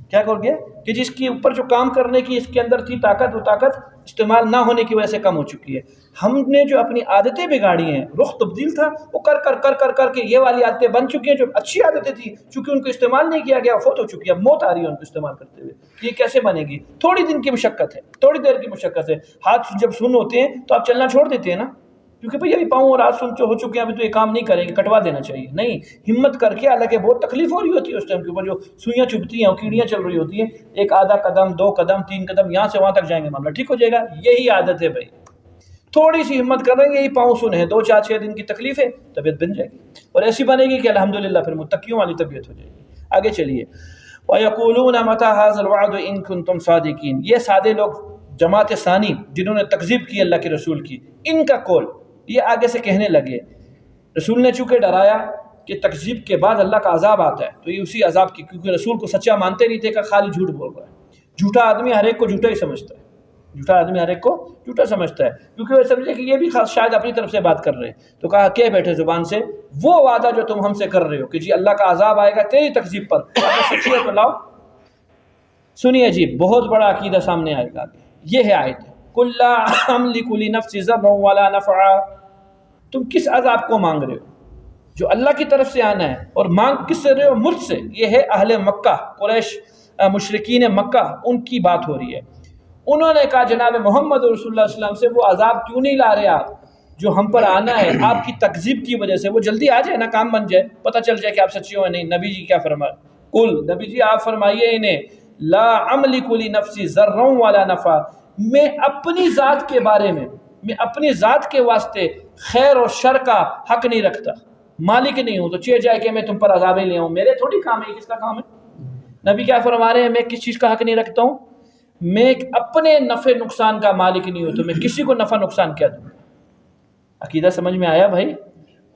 کیا کر گیا کہ جس کے اوپر جو کام کرنے کی اس کے اندر تھی طاقت، وہ طاقت استعمال نہ ہونے کی وجہ سے کم ہو چکی ہے. ہم نے جو اپنی عادتیں بگاڑی ہیں، رخ تبدیل تھا، وہ کر کے یہ والی عادتیں بن چکی ہیں جو اچھی عادتیں تھیں، چونکہ ان کو استعمال نہیں کیا گیا، فوت ہو چکی ہے. اب موت آ رہی ہے ان کو استعمال کرتے ہوئے. یہ کیسے بنے گی؟ تھوڑی دن کی مشقت ہے، تھوڑی دیر کی مشقت ہے. ہاتھ جب سن ہوتے ہیں تو آپ چلنا چھوڑ دیتے ہیں نا، کیونکہ بھئی ابھی پاؤں اور ہاتھ سن ہو چکے ہیں، ابھی تو یہ کام نہیں کریں گے، کٹوا دینا چاہیے. نہیں، ہمت کر کے، حالانکہ بہت تکلیف ہو رہی ہوتی ہے اس ٹائم کے اوپر، جو سوئیاں چبھتی ہیں اور کیڑیاں چل رہی ہوتی ہیں، ایک آدھا قدم، 2 قدم، 3 قدم، یہاں سے وہاں تک جائیں گے، معاملہ ٹھیک ہو جائے گا. یہی عادت ہے بھائی. تھوڑی سی ہمت کر رہے ہیں، یہی پاؤں سن ہے، 2 4 6 دن کی تکلیف ہے، طبیعت بن جائے گی، اور ایسی بنے گی کہ الحمدللہ پھر متقیوں والی طبیعت ہو جائے گی. آگے چلیے. وَيَقُولُونَ مَتَى هَذَا الْوَعْدُ إِن كُنتُمْ صَادِقِينَ. یہ سادے لوگ، جماعت ثانی، جنہوں نے تکذیب کی اللہ کے رسول کی، ان کا قول یہ آگے سے کہنے لگے. رسول نے چونکہ ڈرایا کہ تکذیب کے بعد اللہ کا عذاب آتا ہے، تو یہ اسی عذاب کی، کیونکہ رسول کو سچا مانتے نہیں تھے کہ خالی جھوٹ بول رہا ہے. جھوٹا آدمی ہر ایک کو جھوٹا ہی سمجھتا ہے، جھوٹا سمجھتا ہے، کیونکہ وہ سمجھے کہ یہ بھی شاید اپنی طرف سے بات کر رہے ہیں. تو کہا کہ بیٹھے زبان سے وہ وعدہ جو تم ہم سے کر رہے ہو کہ جی اللہ کا عذاب آئے گا تیری تکذیب پر، اگر سچی ہے تو لاؤ. سنیے جی، بہت بڑا عقیدہ سامنے آئے گا. یہ ہے آیت، قُل لَا أَمْلِكُ لِنَفْسِي ضَرًّا وَلَا نَفْعًا. تم کس عذاب کو مانگ رہے ہو جو اللہ کی طرف سے آنا ہے، اور مانگ کس سے رہے ہو؟ مجھ سے. یہ ہے اہل مکہ، قریش، مشرکین مکہ، ان کی بات ہو رہی ہے. انہوں نے کہا جناب محمد رسول اللہ صلی اللہ علیہ وسلم سے، وہ عذاب کیوں نہیں لا رہے آپ جو ہم پر آنا ہے آپ کی تکذیب کی وجہ سے؟ وہ جلدی آ جائے نا، کام بن جائے، پتہ چل جائے کہ آپ سچی ہو یا نہیں. نبی جی کیا فرمائے؟ قل، نبی جی آپ فرمائیے انہیں، لا املک لنفسی ضرا ولا نفع. میں اپنی ذات کے بارے میں، میں اپنی ذات کے واسطے خیر اور شر کا حق نہیں رکھتا، مالک نہیں ہوں. تو چاہے جائے کہ میں تم پر عذابیں لے آؤں، میرے تھوڑی کام ہے، کس کا کام ہے؟ نبی کیا فرما رہے ہیں؟ میں کس چیز کا حق نہیں رکھتا ہوں؟ میں اپنے نفع نقصان کا مالک نہیں ہوں، تو میں کسی کو نفع نقصان کیا دوں؟ عقیدہ سمجھ میں آیا بھائی؟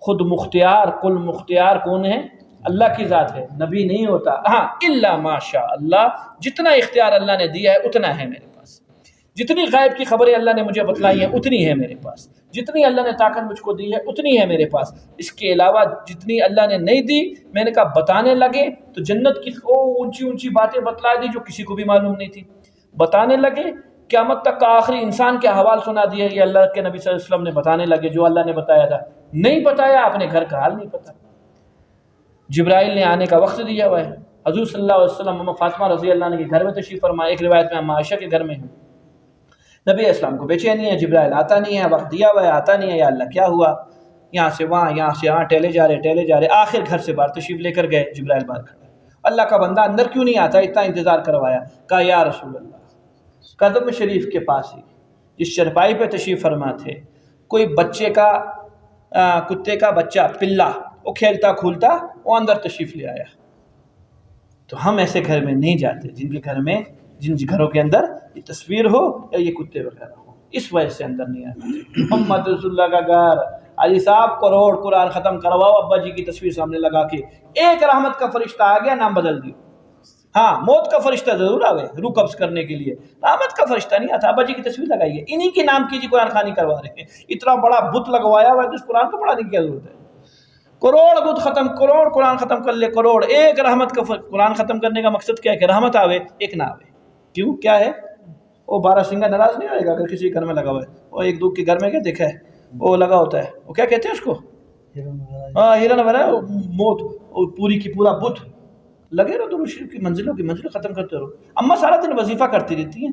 خود مختار، کل مختار کون ہے؟ اللہ کی ذات ہے، نبی نہیں ہوتا۔ ہاں الا ماشاء اللہ، جتنا اختیار اللہ نے دیا ہے اتنا ہے میرے پاس، جتنی غیب کی خبریں اللہ نے مجھے بتلائی ہیں اتنی ہے میرے پاس، جتنی اللہ نے طاقت مجھ کو دی ہے اتنی ہے میرے پاس، اس کے علاوہ جتنی اللہ نے نہیں دی میں نے کہا بتانے لگے تو جنت کی اونچی اونچی باتیں بتلا دی جو کسی کو بھی معلوم نہیں تھی، بتانے لگے قیامت تک کا آخری انسان کے حوال سنا دیا، یہ اللہ کے نبی صلی اللہ علیہ وسلم نے بتانے لگے جو اللہ نے بتایا تھا، نہیں بتایا اپنے گھر کا حال نہیں پتا۔ جبرائیل نے آنے کا وقت دیا ہوا ہے، حضور صلی اللہ علیہ وسلم اماں فاطمہ رضی اللہ عنہ کے گھر میں تشریف فرما، ایک روایت میں اماں عائشہ کے گھر میں ہیں، نبی اسلام کو بے چینی ہے، جبرائیل آتا نہیں ہے، وقت دیا ہوا ہے آتا نہیں ہے، یا اللہ کیا ہوا، یہاں سے وہاں ٹہلے جا رہے، آخر گھر سے باہر تشریف لے کر گئے، جبرائیل باہر کھڑا، اللہ کا بندہ اندر کیوں نہیں آتا، اتنا انتظار کروایا، کہا یا رسول اللہ قدم شریف کے پاس ہی جس چرپائی پہ تشریف فرما تھے کوئی بچے کا کتے کا بچہ پلا وہ کھیلتا کھولتا وہ اندر تشریف لے آیا، تو ہم ایسے گھر میں نہیں جاتے جن گھروں کے اندر یہ تصویر ہو یا یہ کتے وغیرہ ہو، اس وجہ سے اندر نہیں آتے۔ محمد رسول اللہ کا گھر، علی صاحب کروڑ قرآن ختم کرواؤ ابا جی کی تصویر سامنے لگا کے، ایک رحمت کا فرشتہ آ گیا نام بدل دیو، ہاں موت کا فرشتہ ضرور آوے روح قبض کرنے کے لیے، رحمت کا فرشتہ نہیں آتا، ابا جی کی تصویر لگائیے، انہی کے نام کی جی قرآن خوانی کروا رہے ہیں، اتنا بڑا بت لگوایا ہوا ہے تو اس قرآن کو پڑھانے کی کیا ضرورت ہے، کروڑ بت ختم، کروڑ قرآن ختم کر لے، کروڑ، ایک رحمت کا قرآن ختم کرنے کا مقصد کیا ہے کہ رحمت آوے ایک نہ آوے، کیوں کیا ہے وہ بارہ سنگا ناراض نہیں ہوئے گا اگر کسی گھر میں لگا ہوا ہے، وہ ایک دو کے گھر میں کیا دیکھا ہے وہ لگا ہوتا ہے، وہ کیا کہتے ہیں اس کو، ہاں ہیرا نورا موت، پوری کی پورا بت لگے رہو، درود شریف کی منزلوں ختم کرتے رہو، اماں سارا دن وظیفہ کرتی رہتی ہیں،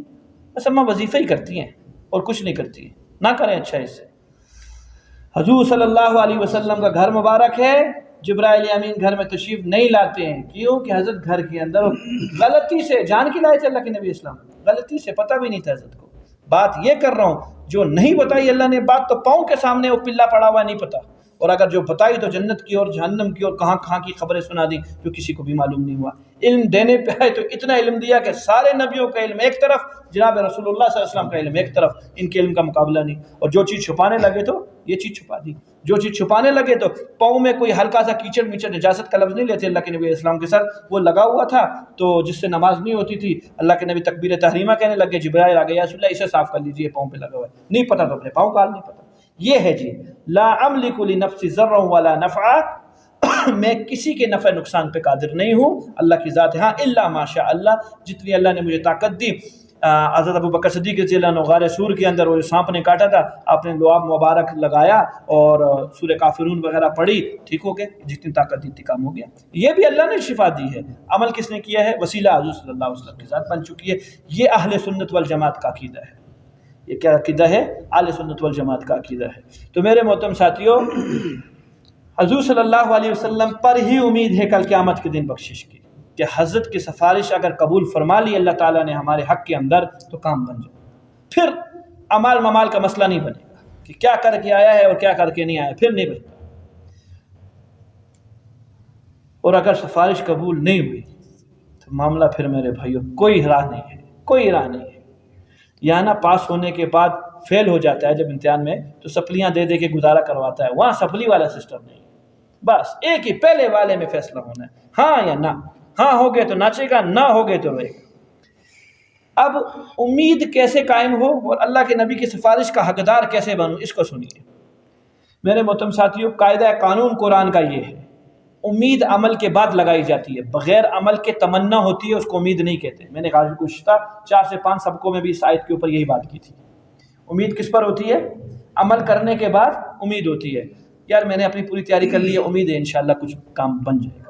بس اماں وظیفہ ہی کرتی ہیں اور کچھ نہیں کرتی ہیں، نہ کریں اچھا اس سے۔ حضور صلی اللہ علیہ وسلم کا گھر مبارک ہے، جبرائیل امین گھر میں تشریف نہیں لاتے ہیں، کیوں کہ حضرت گھر کے اندر غلطی سے جان کی لائے تھے اللہ کے نبی اسلام، غلطی سے پتہ بھی نہیں تھا حضرت کو، بات یہ کر رہا ہوں جو نہیں بتائی اللہ نے بات تو پاؤں کے سامنے وہ پلا پڑا ہوا نہیں پتا، اور اگر جو بتائی تو جنت کی اور جہنم کی اور کہاں کہاں کی خبریں سنا دی جو کسی کو بھی معلوم نہیں ہوا۔ علم دینے پہ ہے تو اتنا علم دیا کہ سارے نبیوں کا علم ایک طرف، جناب رسول اللہ صلی اللہ علیہ وسلم کا علم ایک طرف، ان کے علم کا مقابلہ نہیں، اور جو چیز چھپانے لگے تو یہ چیز چھپا دی، جو چیز چھپانے لگے تو پاؤں میں کوئی ہلکا سا کیچڑ میچڑ نجاست کا لفظ نہیں لیتے اللہ کے نبی اسلام کے ساتھ، وہ لگا ہوا تھا تو جس سے نماز نہیں ہوتی تھی اللہ کے نبی تکبیر تحریمہ کہنے لگے، جبرائیل آ گیا یا رسول اللہ اسے صاف کر لیجیے پاؤں پہ لگا ہوا ہے، نہیں پتا تو اپنے پاؤں کا حال نہیں پتا، یہ ہے جی لا املک لنفسی ضرا ولا نفعا، میں کسی کے نفع نقصان پہ قادر نہیں ہوں، اللہ کی ذات ہے، ہاں الا ماشاء اللہ، جتنی اللہ نے مجھے طاقت دی۔ حضرت ابو بکر صدیق رضی اللہ عنہ غار سور کے اندر وہ سانپ نے کاٹا تھا، آپ نے لعاب مبارک لگایا اور سورہ کافرون وغیرہ پڑھی، ٹھیک ہو گیا، جتنی طاقت دی تھی کام ہو گیا، یہ بھی اللہ نے شفا دی ہے، عمل کس نے کیا ہے، وسیلہ حضور صلی اللہ علیہ وسلم کے ساتھ بن چکی ہے، یہ اہل سنت والجماعت کا عقیدہ ہے، یہ کیا عقیدہ ہے، اہل سنت والجماعت کا عقیدہ ہے۔ تو میرے محترم ساتھیوں، حضور صلی اللہ علیہ وسلم پر ہی امید ہے کل قیامت کے دن بخشش کی، کہ حضرت کی سفارش اگر قبول فرما لی اللہ تعالیٰ نے ہمارے حق کے اندر تو کام بن جائے، پھر امال ممال کا مسئلہ نہیں بنے گا کہ کیا کر کے آیا ہے اور کیا کر کے نہیں آیا، پھر نہیں بنتا، اور اگر سفارش قبول نہیں ہوئی تو معاملہ پھر میرے بھائیوں کوئی راہ نہیں ہے، کوئی راہ نہیں ہے، یا نہ پاس ہونے کے بعد فیل ہو جاتا ہے جب امتحان میں تو سپلیاں دے دے کے گزارا کرواتا ہے، وہاں سپلی والا سسٹم نہیں، بس ایک ہی پہلے والے میں فیصلہ ہونا ہے، ہاں یا نہ، ہاں ہو گئے تو ناچے گا، نہ ہو گئے تو روئے گا۔ اب امید کیسے قائم ہو اور اللہ کے نبی کی سفارش کا حقدار کیسے بنوں، اس کو سنیے میرے محترم ساتھیوں، قاعدہ قانون قرآن کا یہ ہے، امید عمل کے بعد لگائی جاتی ہے، بغیر عمل کے تمنا ہوتی ہے اس کو امید نہیں کہتے، میں نے گزشتہ 4 سے 5 سبقوں میں بھی اس آیت کے اوپر یہی بات کی تھی، امید کس پر ہوتی ہے، عمل کرنے کے بعد امید ہوتی ہے، یار میں نے اپنی پوری تیاری کر لی ہے، امید ہے انشاءاللہ کچھ کام بن جائے گا،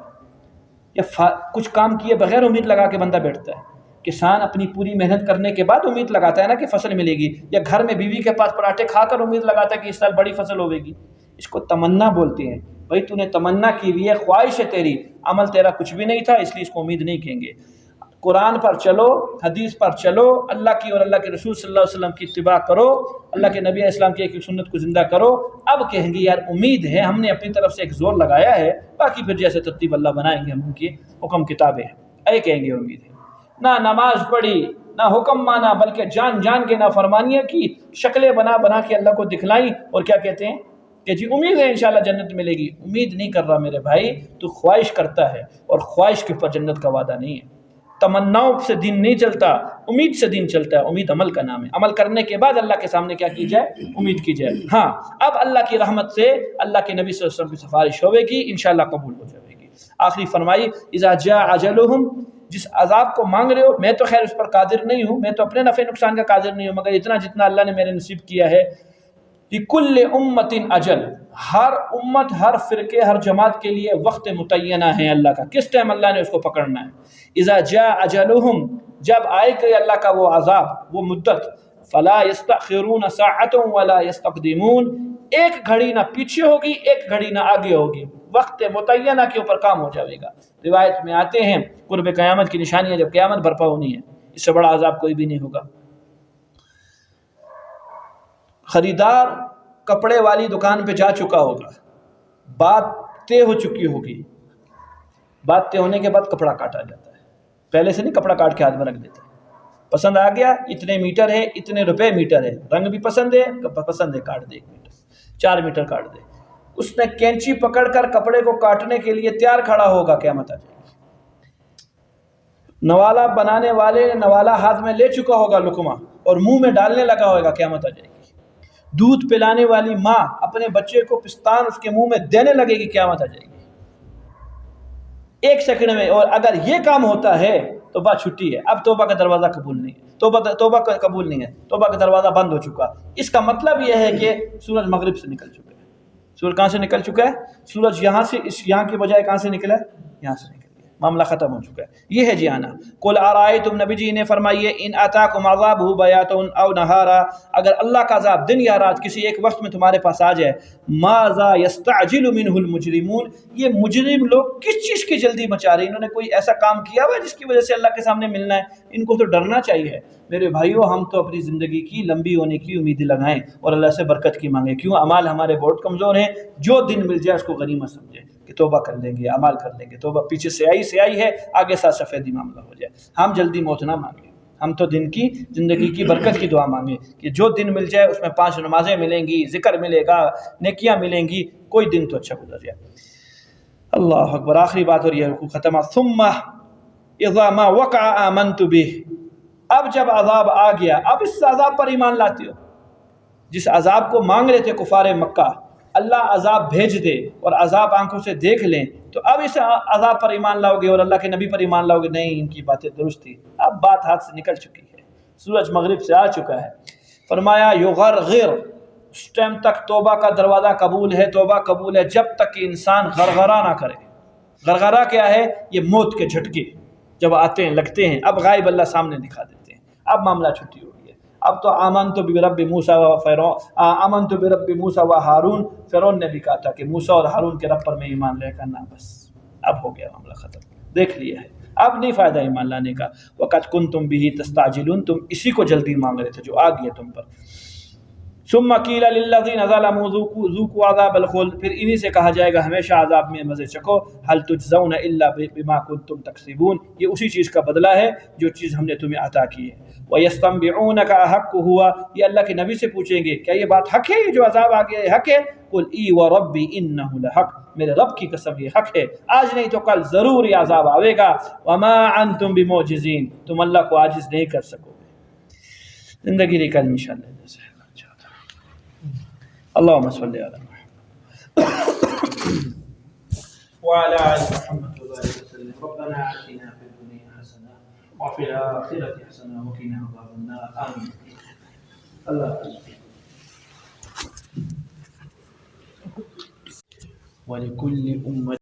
یا کچھ کام کیے بغیر امید لگا کے بندہ بیٹھتا ہے، کسان اپنی پوری محنت کرنے کے بعد امید لگاتا ہے نا کہ فصل ملے گی، یا گھر میں بیوی کے پاس پراٹھے کھا کر امید لگاتا ہے کہ اس سال بڑی فصل ہوے گی، اس کو تمنا بولتے ہیں، بھائی تو نے تمنا کی ہوئی ہے، خواہش ہے تیری، عمل تیرا کچھ بھی نہیں تھا اس لیے اس کو امید نہیں کہیں گے۔ قرآن پر چلو، حدیث پر چلو، اللہ کی اور اللہ کے رسول صلی اللہ علیہ وسلم کی اتباع کرو، اللہ کے نبی اسلام کی ایک سنت کو زندہ کرو، اب کہیں گے یار امید ہے، ہم نے اپنی طرف سے ایک زور لگایا ہے، باقی پھر جیسے ترتیب اللہ بنائیں گے، ہم ان کی حکم کتابیں ہیں، اے کہیں گے امید ہے، نہ نماز پڑھی، نہ حکم مانا، بلکہ جان جان کے نافرمانیاں کی، شکلیں بنا بنا کے اللہ کو دکھلائیں، اور کیا کہتے ہیں کہ جی امید ہے انشاءاللہ جنت ملے گی، امید نہیں کر رہا میرے بھائی، تو خواہش کرتا ہے، اور خواہش کے اوپر جنت کا وعدہ نہیں ہے۔ تمناؤں سے دین نہیں چلتا، امید سے دین چلتا ہے۔ امید عمل کا نام ہے، عمل کرنے کے بعد اللہ کے سامنے کیا کی جائے؟ امید کی جائے۔ ہاں اب اللہ کی رحمت سے اللہ کے نبی صلی اللہ علیہ وسلم کی سفارش ہوے گی، انشاءاللہ قبول ہو جائے گی۔ آخری فرمائی اذا جاء اجلہم، جس عذاب کو مانگ رہے ہو، میں تو خیر اس پر قادر نہیں ہوں، میں تو اپنے نفع نقصان کا قادر نہیں ہوں، مگر اتنا جتنا اللہ نے میرے نصیب کیا ہے۔ لکل امت اجل، ہر امت، ہر فرقے، ہر جماعت کے لیے وقت متعینہ ہے اللہ کا، کس ٹائم اللہ نے اس کو پکڑنا ہے۔ اذا جاء اجلہم، جب آئے کہ اللہ کا وہ عذاب، وہ مدت، فلا یستأخرون ساعة ولا یستقدمون، ایک گھڑی نہ پیچھے ہوگی، ایک گھڑی نہ آگے ہوگی، وقت متعینہ کے اوپر کام ہو جائے گا۔ روایت میں آتے ہیں قرب قیامت کی نشانی ہے، جب قیامت برپا ہونی ہے، اس سے بڑا عذاب کوئی بھی نہیں ہوگا۔ خریدار کپڑے والی دکان پہ جا چکا ہوگا، بات طے ہو چکی ہوگی، بات طے ہونے کے بعد کپڑا کاٹا جاتا ہے، پہلے سے نہیں کپڑا کاٹ کے ہاتھ میں رکھ دیتے، پسند آ گیا، اتنے میٹر ہے، اتنے روپے میٹر ہے، رنگ بھی پسند ہے، کاٹ دے 1 میٹر، 4 میٹر کاٹ دے۔ اس نے کینچی پکڑ کر کپڑے کو کاٹنے کے لیے تیار کھڑا ہوگا، قیامت آ جائے گی۔ نوالا بنانے والے نے نوالا ہاتھ میں لے چکا ہوگا لقمہ، اور منہ میں ڈالنے لگا ہوگا، قیامت آ جائے گی۔ دودھ پلانے والی ماں اپنے بچے کو پستان اس کے منہ میں دینے لگے گی، قیامت آ جائے گی 1 سیکنڈ میں۔ اور اگر یہ کام ہوتا ہے تو بات چھٹی ہے، اب توبہ کا دروازہ قبول نہیں ہے، توبہ کا قبول نہیں ہے، توبہ کا دروازہ بند ہو چکا۔ اس کا مطلب یہ ہے کہ سورج مغرب سے نکل چکا ہے۔ سورج کہاں سے نکل چکا ہے؟ سورج یہاں سے، یہاں کے بجائے کہاں سے نکلا ہے؟ یہاں سے نکل گیا، معاملہ ختم ہو چکا ہے۔ یہ ہے جی آنا۔ قل ارائیتم، نبی جی نے فرمائیے، ان اتاکم عذابہ بیاتا او نہارا، اگر اللہ کا عذاب دن یا رات کسی ایک وقت میں تمہارے پاس آ جائے، ماذا یستعجل منہ المجرمون، یہ مجرم لوگ کس چیز کی جلدی مچا رہے ہیں؟ انہوں نے کوئی ایسا کام کیا ہوا ہے جس کی وجہ سے اللہ کے سامنے ملنا ہے؟ ان کو تو ڈرنا چاہیے۔ میرے بھائیو، ہم تو اپنی زندگی کی لمبی ہونے کی امیدیں لگائیں اور اللہ سے برکت کی مانگیں۔ کیوں؟ اعمال ہمارے بہت کمزور ہیں، جو دن مل جائے اس کو غنیمت سمجھیں کہ توبہ کر لیں گے، اعمال کر لیں گے، توبہ پیچھے سے آئی ہے، آگے ساتھ سفیدی معاملہ ہو جائے۔ ہم جلدی موت نہ مانگیں، ہم تو دن کی زندگی کی برکت کی دعا مانگیں کہ جو دن مل جائے اس میں 5 نمازیں ملیں گی، ذکر ملے گا، نیکیاں ملیں گی، کوئی دن تو اچھا گزر جائے۔ اللہ اکبر۔ آخری بات اور یہ رکوع ختم۔ ثم اذا ما وقع آمنت به، اب جب عذاب آ گیا، اب اس عذاب پر ایمان لاتے ہو؟ جس عذاب کو مانگ رہے تھے کفار مکہ، اللہ عذاب بھیج دے اور عذاب آنکھوں سے دیکھ لیں تو اب اس عذاب پر ایمان لاؤ گے اور اللہ کے نبی پر ایمان لاؤ گے؟ نہیں، ان کی باتیں درست تھی، اب بات ہاتھ سے نکل چکی ہے، سورج مغرب سے آ چکا ہے۔ فرمایا یغرغر، اس ٹائم تک توبہ کا دروازہ قبول ہے، توبہ قبول ہے جب تک کہ انسان غرغرہ نہ کرے۔ غرغرہ کیا ہے؟ یہ موت کے جھٹکے جب آتے ہیں، لگتے ہیں، اب غائب اللہ سامنے دکھا دیتے ہیں، اب معاملہ چھٹی ہو گئی ہے۔ اب تو آمنت برب موسیٰ و فرعون، آمنت برب موسیٰ و ہارون، فرعون نے بھی کہا تھا کہ موسیٰ اور ہارون کے رب پر میں ایمان لے کرنا، بس اب ہو گیا معاملہ ختم، دیکھ لیا ہے، اب نہیں فائدہ ایمان لانے کا۔ وقد کنتم به تستعجلون، تم اسی کو جلدی مانگ رہے تھے جو آ گیا تم پر۔ ثم قیل للذین ظلموا ذوقوا عذاب الخلد، پھر انہی سے کہا جائے گا ہمیشہ عذاب میں مزے چکھو، هل تجزون الا بما کنتم تکسبون، یہ اسی چیز کا بدلہ ہے جو چیز ہم نے تمہیں عطا کی ہے۔ وَيَسْتَنْبِعُونَكَ أَحَقُّ هُوَ، یہ اللہ کے نبی سے پوچھیں گے کیا یہ بات حق ہے، یہ جو عذاب آ گیا ہے حق ہے؟ قُلْ اِی وَرَبِّ إِنَّهُ لَحَقٌّ، میرے رب کی قسم یہ حق ہے، آج نہیں تو کل ضرور یہ عذاب آئے گا۔ وَمَا أَنْتُمْ بِمُعْجِزِينَ، تم اللہ کو عاجز نہیں کر سکو گے۔ زندگی نکل انشاءاللہ۔ اللهم صل على محمد وعلى آل محمد وبارك وسلم۔ ربنا آتنا في الدنيا حسنة وفي الآخرة حسنة وقنا عذاب النار، آمين۔ اللہ ولكل أمة